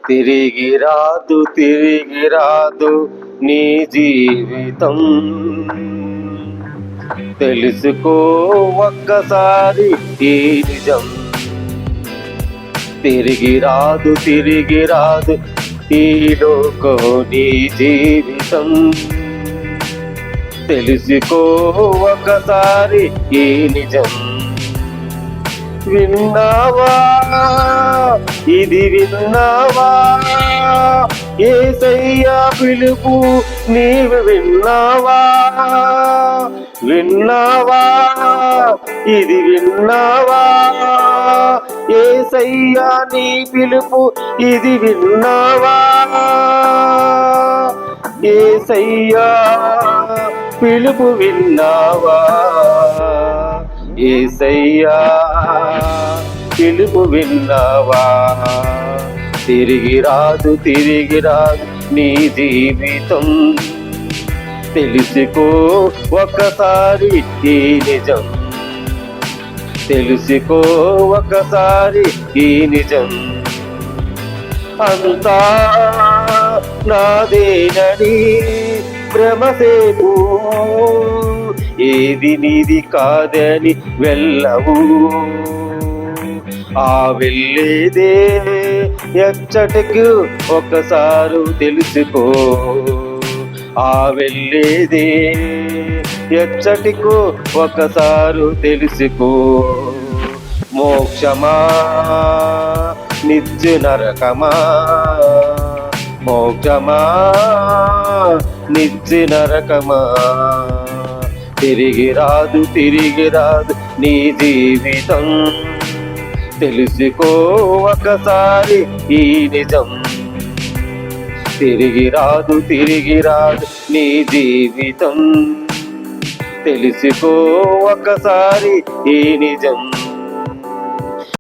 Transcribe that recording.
తిరిగి రాదు నీ జీవితం. తెలుసుకో ఒక్కసారి ఈ నిజం. తిరిగి రాదు ఈ లోకం నీ జీవితం. తెలుసుకో ఒకసారి ఈ నిజం. విన్నావా ఇది విన్నావా, యేసయ్యా పిలుపు నీవు విన్నావా? విన్నావా ఇది విన్నావా, యేసయ్యా నీ పిలుపు ఇది విన్నావా? యేసయ్యా పిలుపు విన్నావా? యేసయ్యా పిలుపు విన్నావా? తిరిగి రాదు నీ జీవితం. తెలుసుకో ఒకసారి ఈ నిజం. తెలుసుకో ఒకసారి ఈ నిజం. అంతా నాదేనని భ్రమసేపు, ఏది నీది కాదని వెళ్ళవు. ఆ వెళ్ళేదే ఎచ్చటకు ఒకసారి తెలుసుకో. ఆ వెళ్ళేదే ఎచ్చటికు ఒకసారి తెలుసుకో. మోక్షమా నిత్య నరకమా, మోక్షమా నిత్య నరకమా. తిరిగి రాదు నీ జీవితం. తెలుసుకో ఒకసారి ఈ నిజం. తిరిగి రాదు నీ జీవితం. తెలుసుకో ఒకసారి ఈ నిజం.